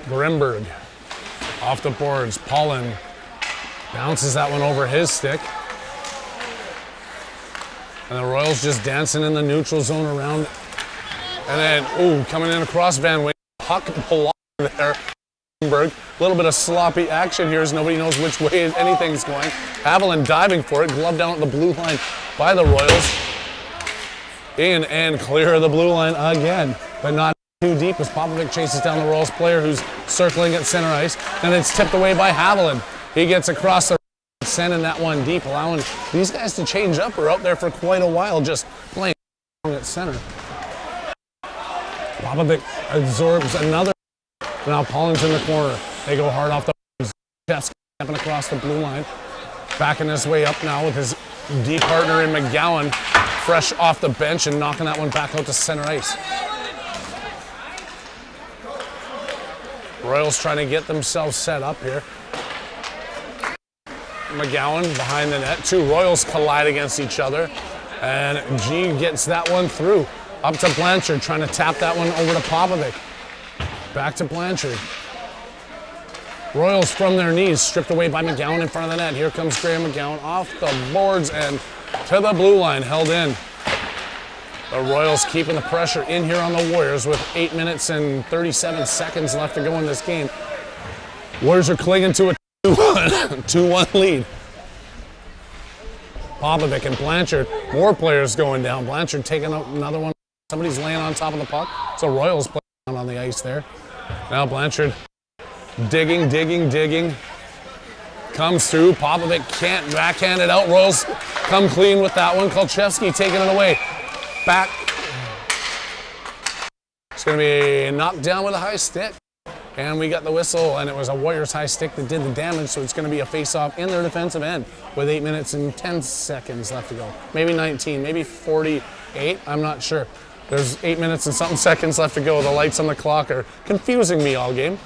Grimberg off the boards. Paulin bounces that one over his stick. And the Royals just dancing in the neutral zone around. And then, coming in across Van Winkle. Puck blocked there. Grimberg. A little bit of sloppy action here as nobody knows which way anything's going. Haviland diving for it. Glove down at the blue line by the Royals. In and clear of the blue line again. But not too deep as Popovic chases down the Royals player who's circling at center ice. And it's tipped away by Haviland. He gets across the sending that one deep, allowing these guys to change up. We're out there for quite a while just playing at center. Popovic absorbs another. Now Paulin's in the corner. They go hard off the Jeff stepping across the blue line. Backing his way up now with his D partner in McGowan, fresh off the bench and knocking that one back out to center ice. Royals trying to get themselves set up here. McGowan behind the net. Two Royals collide against each other. And G gets that one through. Up to Blanchard, trying to tap that one over to Popovic. Back to Blanchard. Royals from their knees, stripped away by McGowan in front of the net. Here comes Graham McGowan off the boards and to the blue line, held in. The Royals keeping the pressure in here on the Warriors with 8 minutes and 37 seconds left to go in this game. Warriors are clinging to a 2-1 lead. Popovic and Blanchard, more players going down. Blanchard taking out another one. Somebody's laying on top of the puck. So Royals playing on the ice there. Now Blanchard digging. Comes through. Popovic can't backhand it out. Royals come clean with that one. Kolchevsky taking it away. Back. It's going to be knocked down with a high stick. And we got the whistle, and it was a Warriors high stick that did the damage, so it's going to be a face-off in their defensive end with 8 minutes and 10 seconds left to go. Maybe 19, maybe 48, I'm not sure. There's 8 minutes and something seconds left to go. The lights on the clock are confusing me all game.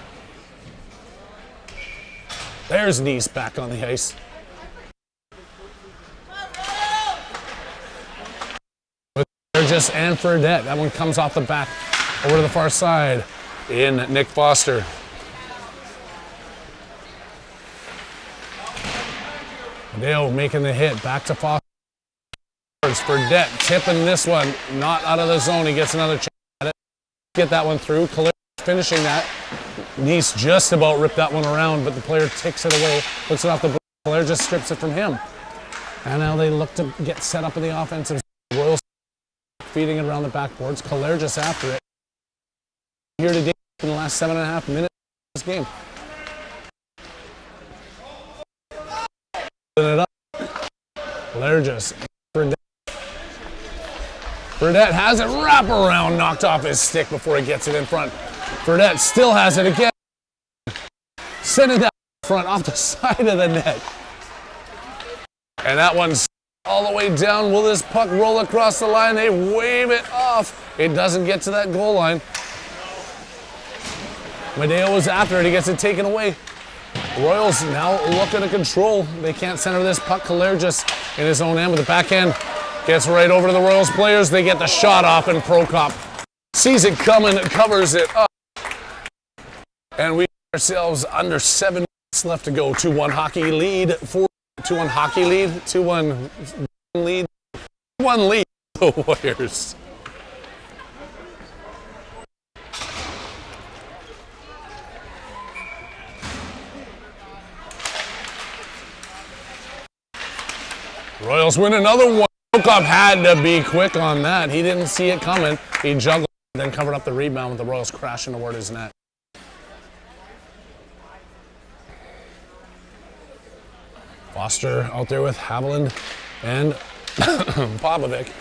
There's Nice back on the ice. With Burgess and Fredette. That one comes off the back over to the far side. In Nick Foster. Dale making the hit. Back to Foster. Fredette tipping this one. Not out of the zone. He gets another chance at it. Get that one through. Kaler finishing that. Nice just about ripped that one around, but the player takes it away. Looks it off the board. Kaler just strips it from him. And now they look to get set up in the offensive. Royals feeding it around the backboards. Kaler just after it. Here today in the last 7.5 minutes of this game. It up. Lergis. Fredette has it wrap around, knocked off his stick before he gets it in front. Fredette still has it again. Send it down front off the side of the net. And that one's all the way down. Will this puck roll across the line? They wave it off. It doesn't get to that goal line. Medeo was after it. He gets it taken away. Royals now looking to control. They can't center this puck. Kaler just in his own end with the backhand. Gets right over to the Royals players. They get the shot off, and Prokop sees it coming and covers it up. And we ourselves under 7 minutes left to go. 2-1 hockey lead. 2-1 hockey lead. 2-1 lead. 1 lead. The Warriors. Royals win another one. Prokop had to be quick on that. He didn't see it coming. He juggled, then covered up the rebound with the Royals crashing toward his net. Foster out there with Haviland and Popovic.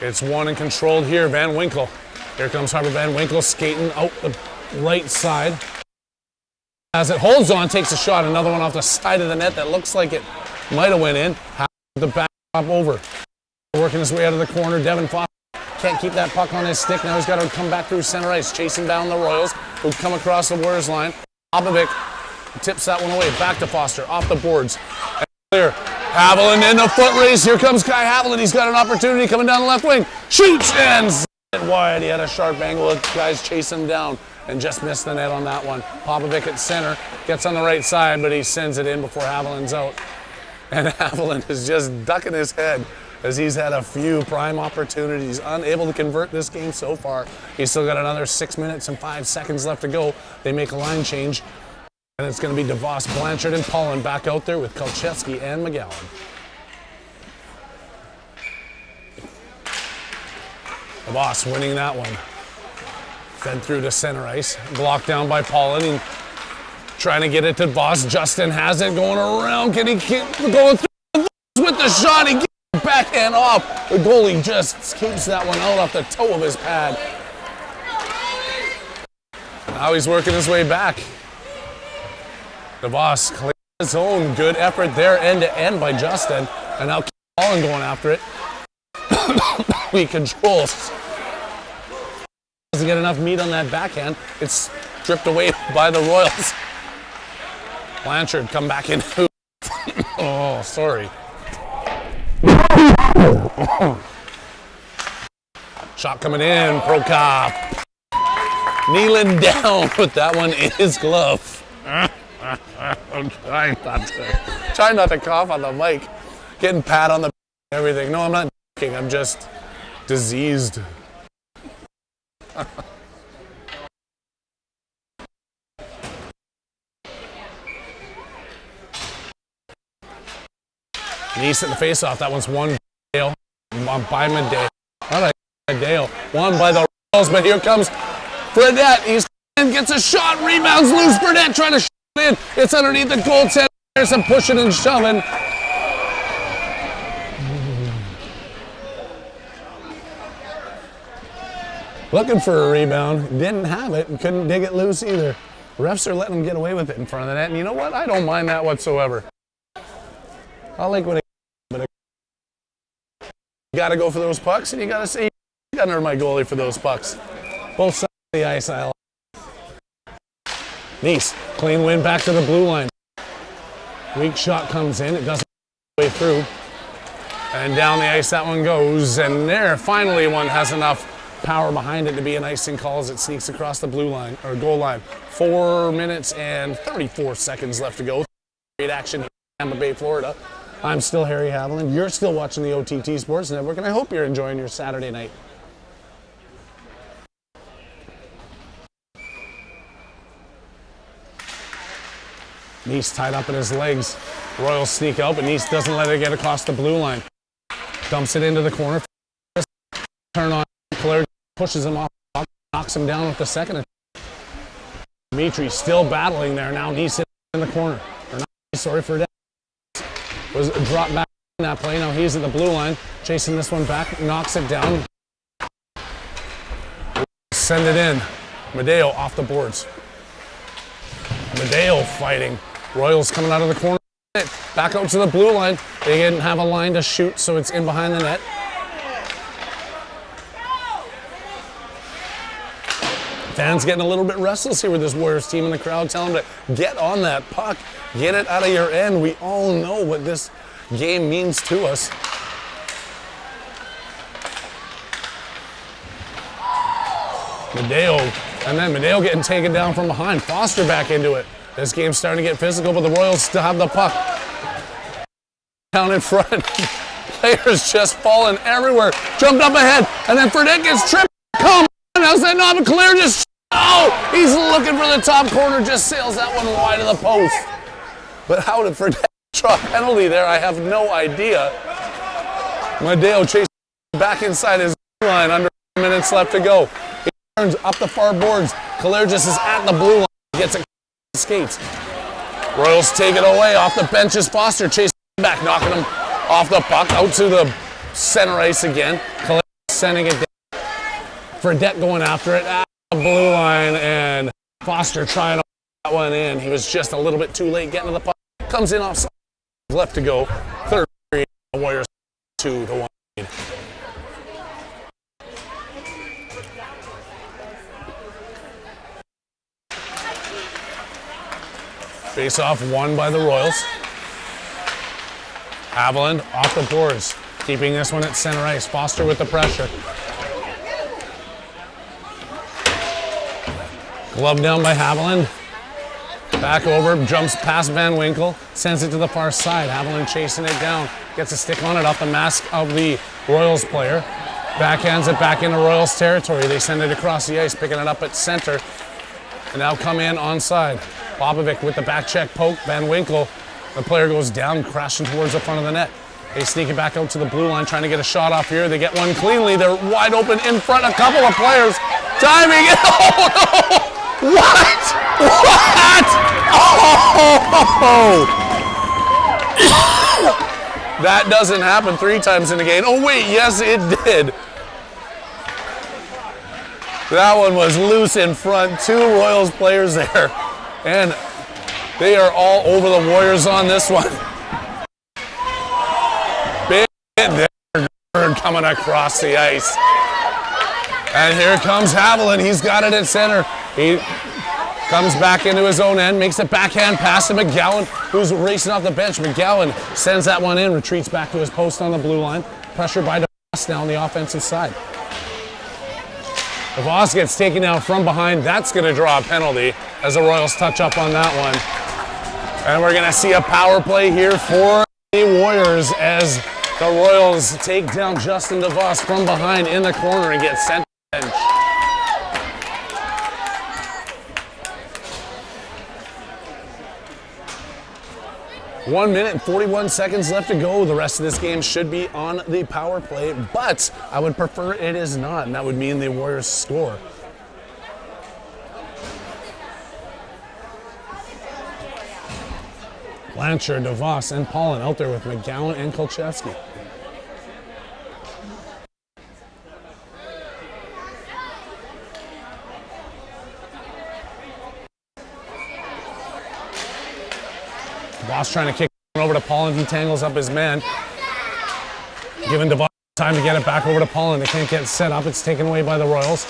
It's won and controlled here. Van Winkle. Here comes Harper Van Winkle skating out the right side. As it holds on, takes a shot. Another one off the side of the net that looks like it might have went in. The back up over. Working his way out of the corner. Devin Foster can't keep that puck on his stick. Now he's got to come back through center ice, chasing down the Royals, who come across the Warriors line. Popovic tips that one away. Back to Foster, off the boards. And clear. Haviland in the foot race. Here comes Kai Haviland. He's got an opportunity coming down the left wing. Shoots and it wide. He had a sharp angle. Guys chase him down and just missed the net on that one. Popovic at center. Gets on the right side, but he sends it in before Haviland's out. And Haviland is just ducking his head as he's had a few prime opportunities. Unable to convert this game so far. He's still got another 6 minutes and 5 seconds left to go. They make a line change. And it's going to be DeVos, Blanchard, and Pollen back out there with Kolchevsky and McGowan. DeVos winning that one. Fed through to center ice. Blocked down by Pollen. And trying to get it to DeVos. Justin has it going around. Can he keep going through with the shot? He gets the backhand off. The goalie just keeps that one out off the toe of his pad. Now he's working his way back. DeVos clears his own. Good effort there, end to end by Justin. And now Pollen going after it. He controls. Doesn't get enough meat on that backhand. It's stripped away by the Royals. Blanchard come back in. Oh, sorry. Shot coming in. Prokop. Kneeling down with that one in his glove. I'm trying not to cough on the mic. Getting pat on the everything. No, I'm not joking. I'm just diseased. Nice at the face-off. That one's won by Medale. All right, Medale. Won by the Royals, but here comes Fredette. He's in, gets a shot, rebounds loose. Fredette trying to shoot in. It's underneath the goaltender. There's some pushing and shoving. Looking for a rebound. Didn't have it and couldn't dig it loose either. Refs are letting him get away with it in front of the net. And you know what? I don't mind that whatsoever. I like when but you got to go for those pucks, and you got to say, you got under my goalie for those pucks. Both sides of the ice, I like. Nice. Clean win back to the blue line. Weak shot comes in. It doesn't go way through. And down the ice that one goes. And there, finally one has enough power behind it to be an icing call as it sneaks across the blue line, or goal line. 4 minutes and 34 seconds left to go. Great action here in Tampa Bay, Florida. I'm still Harry Haviland. You're still watching the OTT Sports Network, and I hope you're enjoying your Saturday night. Nice tied up in his legs. Royals sneak out, but Nice doesn't let it get across the blue line. Dumps it into the corner. Turn on. Claire pushes him off, knocks him down with the second. Dimitri still battling there. Now Nice in the corner. Or not, sorry for that. Was dropped back in that play. Now he's at the blue line, chasing this one back, knocks it down. Send it in. Medeo off the boards. Medeo fighting. Royals coming out of the corner. Back out to the blue line. They didn't have a line to shoot, so it's in behind the net. Fans getting a little bit restless here with this Warriors team in the crowd, telling them to get on that puck, get it out of your end. We all know what this game means to us. Medeo, and then Medeo getting taken down from behind. Foster back into it. This game's starting to get physical, but the Royals still have the puck. Down in front. Players just falling everywhere. Jumped up ahead, and then Fredette gets tripped. Come on, how's that not clear? Just, oh, he's looking for the top corner, just sails that one wide of the post. But how did Fredette draw a penalty there? I have no idea. Medeo chases back inside his line, under 5 minutes left to go. He turns up the far boards. Kalergis is at the blue line, gets it, skates. Royals take it away off the benches. Foster chasing back, knocking him off the puck, out to the center ice again. Kalergis sending it down. Fredette going after it at the blue line, and Foster trying to put that one in. He was just a little bit too late getting to the puck. Comes in offside. Left to go. Third period. Warriors 2-1 lead. Face-off won by the Royals. Haviland off the boards, keeping this one at center ice. Foster with the pressure. Glove down by Haviland. Back over, jumps past Van Winkle, sends it to the far side. Haviland chasing it down, gets a stick on it off the mask of the Royals player. Backhands it back into Royals territory. They send it across the ice, picking it up at center. And now come in onside. Popovic with the back check poke. Van Winkle, the player goes down, crashing towards the front of the net. They sneak it back out to the blue line, trying to get a shot off here. They get one cleanly. They're wide open in front. A couple of players timing it. Oh no! What? What? Oh! That doesn't happen 3 times in a game. Oh wait, yes it did. That one was loose in front. 2 Royals players there. And they are all over the Warriors on this one. Big hit there, coming across the ice. And here comes Haviland. He's got it at center. He comes back into his own end, makes a backhand pass to McGowan, who's racing off the bench. McGowan sends that one in, retreats back to his post on the blue line. Pressure by DeVos now on the offensive side. DeVos gets taken down from behind. That's going to draw a penalty as the Royals touch up on that one. And we're going to see a power play here for the Warriors as the Royals take down Justin DeVos from behind in the corner and get sent to the bench. One minute and 41 seconds left to go. The rest of this game should be on the power play, but I would prefer it is not, and that would mean the Warriors score. Blanchard, DeVos, and Paulin out there with McGowan and Kolchevsky. DeVos trying to kick over to Paulin. He tangles up his man. Giving DeVos time to get it back over to Paulin. They can't get set up. It's taken away by the Royals.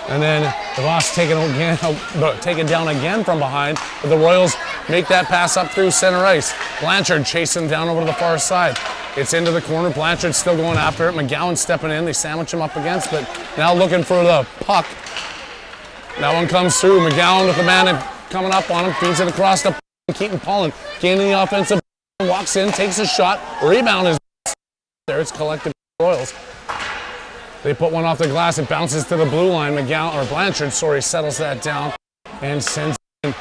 And then DeVos taken down again from behind. But the Royals make that pass up through center ice. Blanchard chasing him down over to the far side. It's into the corner. Blanchard still going after it. McGowan stepping in. They sandwich him up against, but now looking for the puck. That one comes through. McGowan with the man coming up on him. Feeds it across the Keaton Paulin gaining the offensive, walks in, takes a shot, rebound is there. It's collected by the Royals. They put one off the glass, it bounces to the blue line. Blanchard, settles that down and sends in.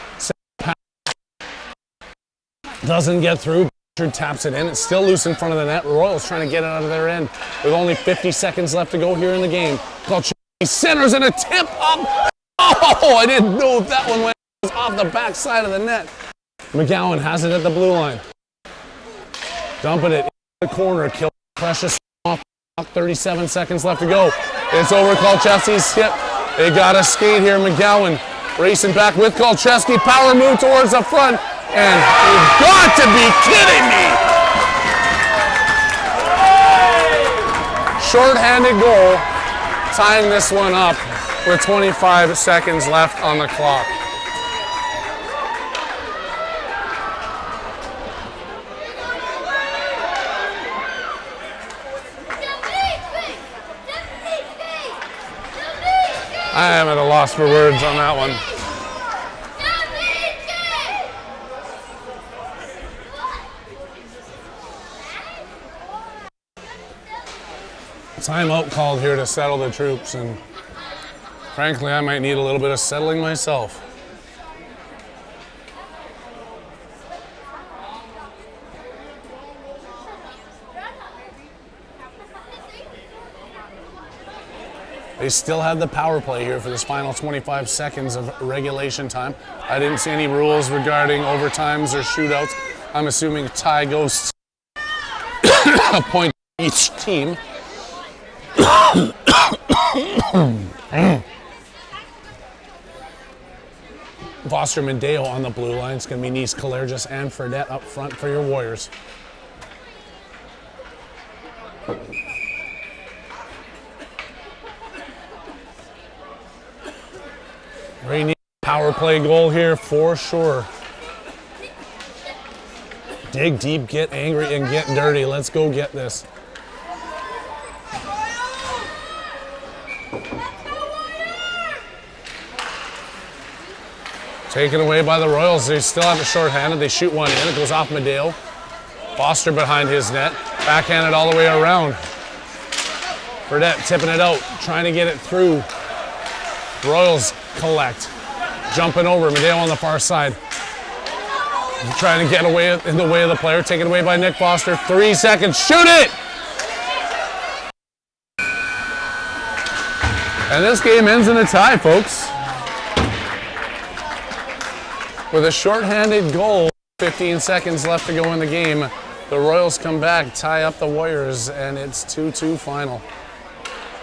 Doesn't get through. Blanchard taps it in. It's still loose in front of the net. Royals trying to get it out of their end with only 50 seconds left to go here in the game. Centers and a tip up. Oh, I didn't know if that one went off the back side of the net. McGowan has it at the blue line. Dumping it in the corner. Kill Precious off. 37 seconds left to go. It's over Kolchevsky's skip. They got a skate here. McGowan racing back with Kolchevsky. Power move towards the front. And you've got to be kidding me. Short-handed goal. Tying this one up with 25 seconds left on the clock. I am at a loss for words on that one. Timeout called here to settle the troops, and frankly, I might need a little bit of settling myself. They still have the power play here for this final 25 seconds of regulation time. I didn't see any rules regarding overtimes or shootouts. I'm assuming tie goes a point each team. Foster Mendeo on the blue line. It's going to be Nice, Kalergis, and Fredette up front for your Warriors. Very neat power play goal here for sure. Dig deep, get angry, and get dirty. Let's go get this. Taken away by the Royals. They still have it shorthanded. They shoot one in. It goes off Medeo. Foster behind his net. Backhanded all the way around. Burdette tipping it out, trying to get it through. Royals collect. Jumping over. Medeo on the far side. Trying to get away in the way of the player. Taken away by Nick Foster. 3 seconds. Shoot it! And this game ends in a tie, folks. With a shorthanded goal, 15 seconds left to go in the game. The Royals come back, tie up the Warriors, and it's 2-2 final.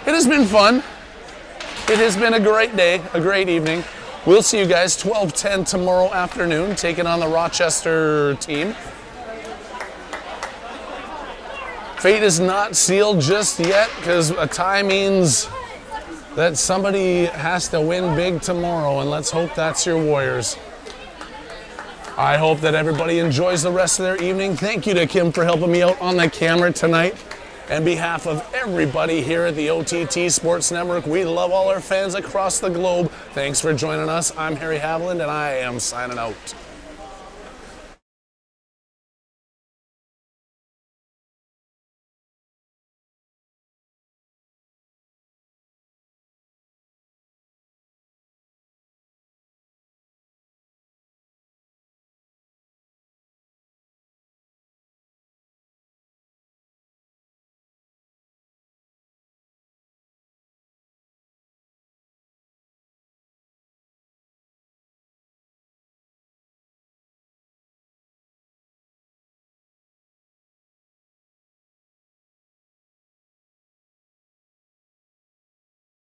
It has been fun. It has been a great day, a great evening. We'll see you guys 12:10 tomorrow afternoon, taking on the Rochester team. Fate is not sealed just yet, because a tie means that somebody has to win big tomorrow, and let's hope that's your Warriors. I hope that everybody enjoys the rest of their evening. Thank you to Kim for helping me out on the camera tonight. On behalf of everybody here at the OTT Sports Network, we love all our fans across the globe. Thanks for joining us. I'm Harry Haviland, and I am signing out.